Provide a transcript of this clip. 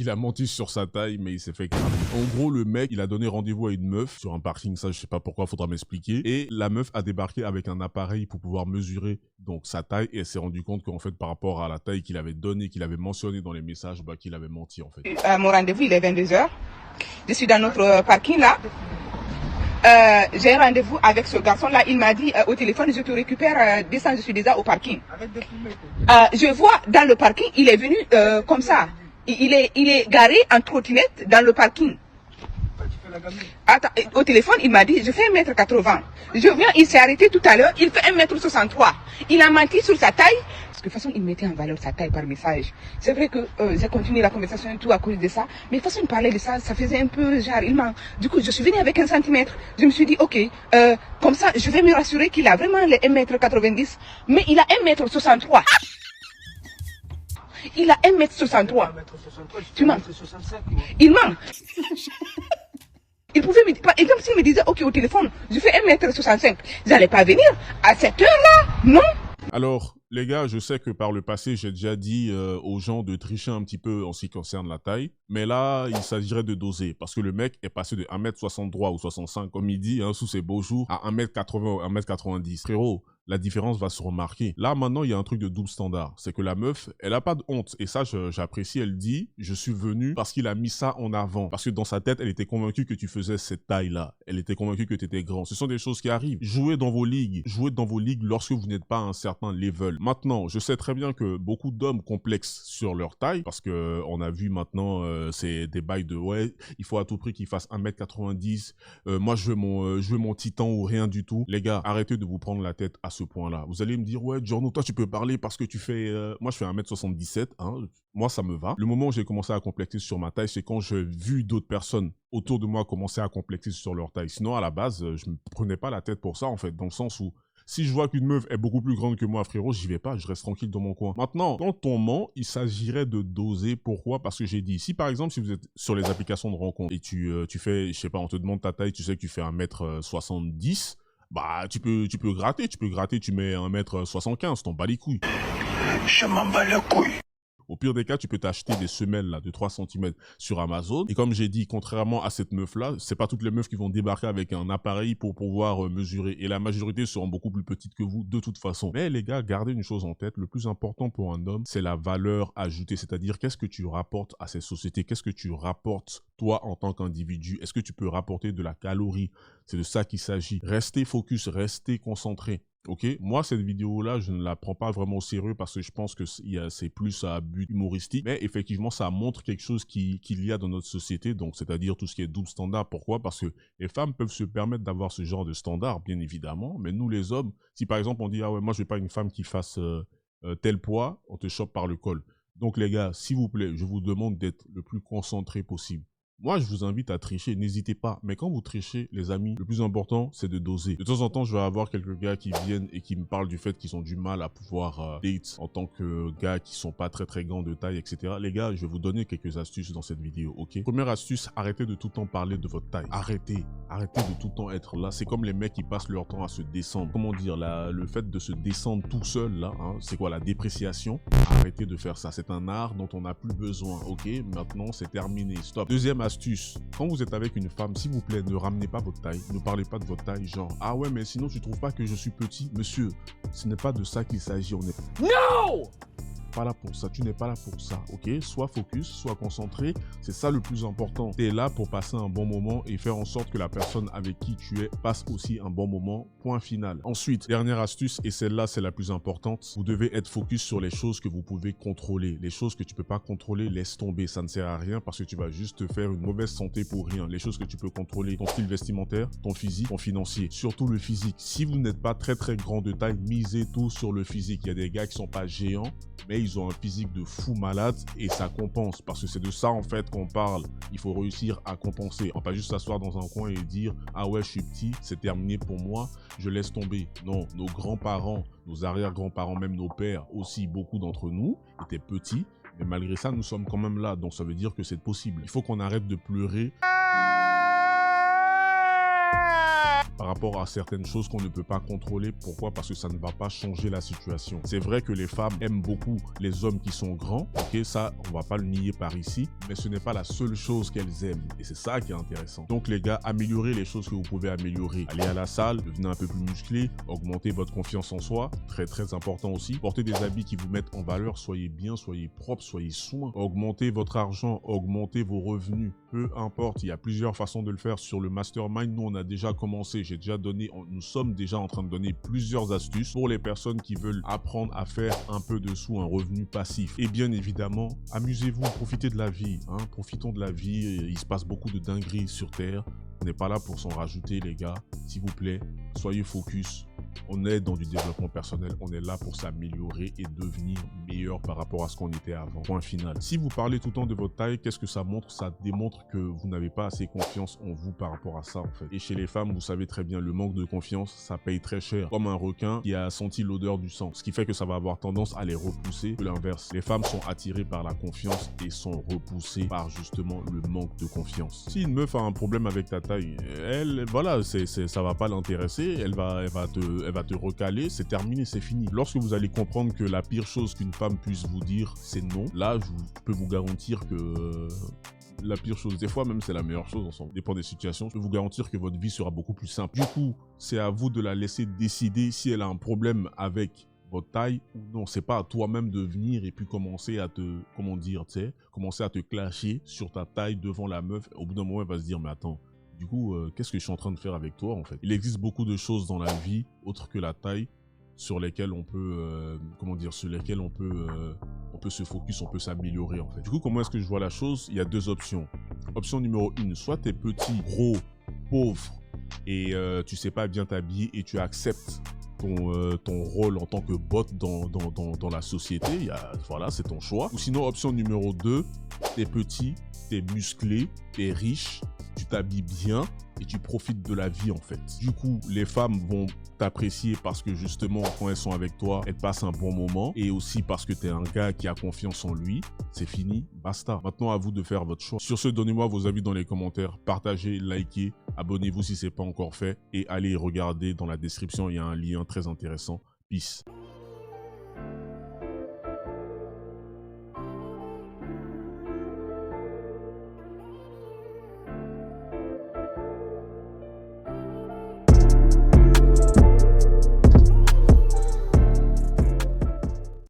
Il a menti sur sa taille, mais il s'est fait cramer. En gros, le mec, il a donné rendez-vous à une meuf sur un parking, ça je sais pas pourquoi, faudra m'expliquer. Et la meuf a débarqué avec un appareil pour pouvoir mesurer donc sa taille et elle s'est rendu compte qu'en fait par rapport à la taille qu'il avait donnée, qu'il avait mentionné dans les messages, bah qu'il avait menti en fait. Mon rendez-vous il est 22h. Je suis dans notre parking là. J'ai un rendez-vous avec ce garçon là. Il m'a dit au téléphone je te récupère, descends, je suis déjà au parking. Je vois dans le parking, il est venu comme ça. Il est garé en trottinette dans le parking. Attends, au téléphone, il m'a dit, je fais 1m80. Je viens, il s'est arrêté tout à l'heure, il fait 1m63. Il a menti sur sa taille. Parce que de toute façon, il mettait en valeur sa taille par message. C'est vrai que j'ai continué la conversation et tout à cause de ça. Mais de toute façon, il parlait de ça, ça faisait un peu genre, il m'a... Du coup, je suis venue avec 1 centimètre. Je me suis dit, ok, comme ça, je vais me rassurer qu'il a vraiment les 1m90. Mais il a 1m63. Il a 1m63. Tu mens. Il ment. Il pouvait me dire, et comme s'il me disait, ok, au téléphone, je fais 1m65. J'allais pas venir à cette heure-là, non? Alors, les gars, je sais que par le passé, j'ai déjà dit aux gens de tricher un petit peu en ce qui concerne la taille. Mais là, il s'agirait de doser. Parce que le mec est passé de 1m63 ou 65, comme il dit, hein, sous ses beaux jours, à 1m80 ou 1m90. Frérot, la différence va se remarquer. Là, maintenant, il y a un truc de double standard. C'est que la meuf, elle a pas de honte. Et ça, j'apprécie. Elle dit, je suis venu parce qu'il a mis ça en avant. Parce que dans sa tête, elle était convaincue que tu faisais cette taille-là. Elle était convaincue que tu étais grand. Ce sont des choses qui arrivent. Jouez dans vos ligues. Jouez dans vos ligues lorsque vous n'êtes pas à un certain level. Maintenant, je sais très bien que beaucoup d'hommes complexent sur leur taille. Parce que on a vu maintenant, c'est des bails de, ouais, il faut à tout prix qu'il fasse 1m90. Moi, je veux mon titan ou rien du tout. Les gars, arrêtez de vous prendre la tête à ce point-là. Vous allez me dire, ouais, Giorno, toi, tu peux parler parce que tu fais... Moi, je fais 1m77, hein. Moi, ça me va. Le moment où j'ai commencé à complexer sur ma taille, c'est quand j'ai vu d'autres personnes autour de moi commencer à complexer sur leur taille. Sinon, à la base, je me prenais pas la tête pour ça, en fait, dans le sens où si je vois qu'une meuf est beaucoup plus grande que moi, frérot, j'y vais pas, je reste tranquille dans mon coin. Maintenant, quand on ment, il s'agirait de doser. Pourquoi? Parce que j'ai dit, si par exemple, si vous êtes sur les applications de rencontre et tu fais, je sais pas, on te demande ta taille, tu sais que tu fais 1m70, bah, tu peux gratter, tu mets 1m75, t'en bats les couilles. Je m'en bats les couilles. Au pire des cas, tu peux t'acheter des semelles là, de 3 cm sur Amazon. Et comme j'ai dit, contrairement à cette meuf-là, c'est pas toutes les meufs qui vont débarquer avec un appareil pour pouvoir mesurer. Et la majorité seront beaucoup plus petites que vous de toute façon. Mais les gars, gardez une chose en tête. Le plus important pour un homme, c'est la valeur ajoutée. C'est-à-dire, qu'est-ce que tu rapportes à cette société? Qu'est-ce que tu rapportes toi en tant qu'individu? Est-ce que tu peux rapporter de la calorie? C'est de ça qu'il s'agit. Restez focus, restez concentré. Ok, moi cette vidéo-là, je ne la prends pas vraiment au sérieux parce que je pense que c'est plus à but humoristique. Mais effectivement, ça montre quelque chose qu'il y a dans notre société, donc c'est-à-dire tout ce qui est double standard. Pourquoi? Parce que les femmes peuvent se permettre d'avoir ce genre de standard, bien évidemment. Mais nous, les hommes, si par exemple on dit ah ouais, moi je veux pas une femme qui fasse tel poids, on te chope par le col. Donc les gars, s'il vous plaît, je vous demande d'être le plus concentré possible. Moi, je vous invite à tricher, n'hésitez pas. Mais quand vous trichez, les amis, le plus important, c'est de doser. De temps en temps, je vais avoir quelques gars qui viennent et qui me parlent du fait qu'ils ont du mal à pouvoir date en tant que gars qui sont pas très grands de taille, etc. Les gars, je vais vous donner quelques astuces dans cette vidéo, ok? Première astuce, arrêtez de tout le temps parler de votre taille. Arrêtez de tout le temps être là. C'est comme les mecs qui passent leur temps à se descendre. Comment dire, le fait de se descendre tout seul, là, hein, c'est quoi, la dépréciation? Arrêtez de faire ça. C'est un art dont on n'a plus besoin, ok? Maintenant, c'est terminé. Stop. Deuxième astuce, quand vous êtes avec une femme, s'il vous plaît, ne ramenez pas votre taille, ne parlez pas de votre taille, genre ah ouais mais sinon tu trouves pas que je suis petit? Monsieur, ce n'est pas de ça qu'il s'agit, on est pas là pour ça, tu n'es pas là pour ça, ok? Sois focus, sois concentré, c'est ça le plus important. Tu es là pour passer un bon moment et faire en sorte que la personne avec qui tu es passe aussi un bon moment, point final. Ensuite, dernière astuce, et celle-là c'est la plus importante, vous devez être focus sur les choses que vous pouvez contrôler. Les choses que tu peux pas contrôler, laisse tomber, ça ne sert à rien parce que tu vas juste te faire une mauvaise santé pour rien. Les choses que tu peux contrôler, ton style vestimentaire, ton physique, ton financier, surtout le physique. Si vous n'êtes pas très grand de taille, misez tout sur le physique. Il y a des gars qui sont pas géants, mais ils ont un physique de fou malade et ça compense parce que c'est de ça en fait qu'on parle. Il faut réussir à compenser. On va pas juste s'asseoir dans un coin et dire ah ouais je suis petit, c'est terminé pour moi, je laisse tomber. Non, nos grands-parents, nos arrière-grands-parents, même nos pères aussi, beaucoup d'entre nous étaient petits, mais malgré ça nous sommes quand même là, donc ça veut dire que c'est possible. Il faut qu'on arrête de pleurer par rapport à certaines choses qu'on ne peut pas contrôler. Pourquoi? Parce que ça ne va pas changer la situation. C'est vrai que les femmes aiment beaucoup les hommes qui sont grands, ok, ça on va pas le nier par ici, mais ce n'est pas la seule chose qu'elles aiment et c'est ça qui est intéressant. Donc les gars, améliorez les choses que vous pouvez améliorer. Allez à la salle, devenez un peu plus musclé, augmentez votre confiance en soi, très important aussi. Portez des habits qui vous mettent en valeur, soyez bien, soyez propre, soyez soin. Augmentez votre argent, augmentez vos revenus, peu importe, il y a plusieurs façons de le faire. Sur le mastermind, nous on a déjà commencé, nous sommes déjà en train de donner plusieurs astuces pour les personnes qui veulent apprendre à faire un peu de sous, un revenu passif. Et bien évidemment, amusez-vous, profitez de la vie, hein, profitons de la vie, il se passe beaucoup de dingueries sur Terre. On n'est pas là pour s'en rajouter les gars, s'il vous plaît, soyez focus. On est dans du développement personnel, on est là pour s'améliorer et devenir meilleur par rapport à ce qu'on était avant. Point final. Si vous parlez tout le temps de votre taille, qu'est-ce que ça montre? Ça démontre que vous n'avez pas assez confiance en vous par rapport à ça en fait. Et chez les femmes, vous savez très bien, le manque de confiance, ça paye très cher. Comme un requin qui a senti l'odeur du sang. Ce qui fait que ça va avoir tendance à les repousser que l'inverse. Les femmes sont attirées par la confiance et sont repoussées par justement le manque de confiance. Si une meuf a un problème avec ta taille, elle, voilà, ça va pas l'intéresser, elle va te recaler, c'est terminé, c'est fini. Lorsque vous allez comprendre que la pire chose qu'une femme puisse vous dire, c'est non, là, je peux vous garantir que la pire chose, des fois même c'est la meilleure chose, ensemble, dépend des situations, je peux vous garantir que votre vie sera beaucoup plus simple. Du coup, c'est à vous de la laisser décider si elle a un problème avec votre taille ou non. C'est pas à toi-même de venir et puis commencer à te, comment dire, tu sais, commencer à te clasher sur ta taille devant la meuf. Au bout d'un moment, elle va se dire, mais attends, du coup, qu'est-ce que je suis en train de faire avec toi en fait? Il existe beaucoup de choses dans la vie, autres que la taille, sur lesquelles on peut, on peut se focus, on peut s'améliorer en fait. Du coup, comment est-ce que je vois la chose? Il y a deux options. Option numéro 1, soit t'es petit, gros, pauvre, et tu sais pas bien t'habiller et tu acceptes ton rôle en tant que bot dans la société, voilà, c'est ton choix. Ou sinon, option numéro 2, t'es petit, t'es musclé, t'es riche, tu t'habilles bien et tu profites de la vie en fait. Du coup, les femmes vont t'apprécier parce que justement, quand elles sont avec toi, elles passent un bon moment et aussi parce que t'es un gars qui a confiance en lui. C'est fini, basta. Maintenant, à vous de faire votre choix. Sur ce, donnez-moi vos avis dans les commentaires, partagez, likez, abonnez-vous si c'est pas encore fait et allez regarder dans la description, il y a un lien très intéressant. Peace.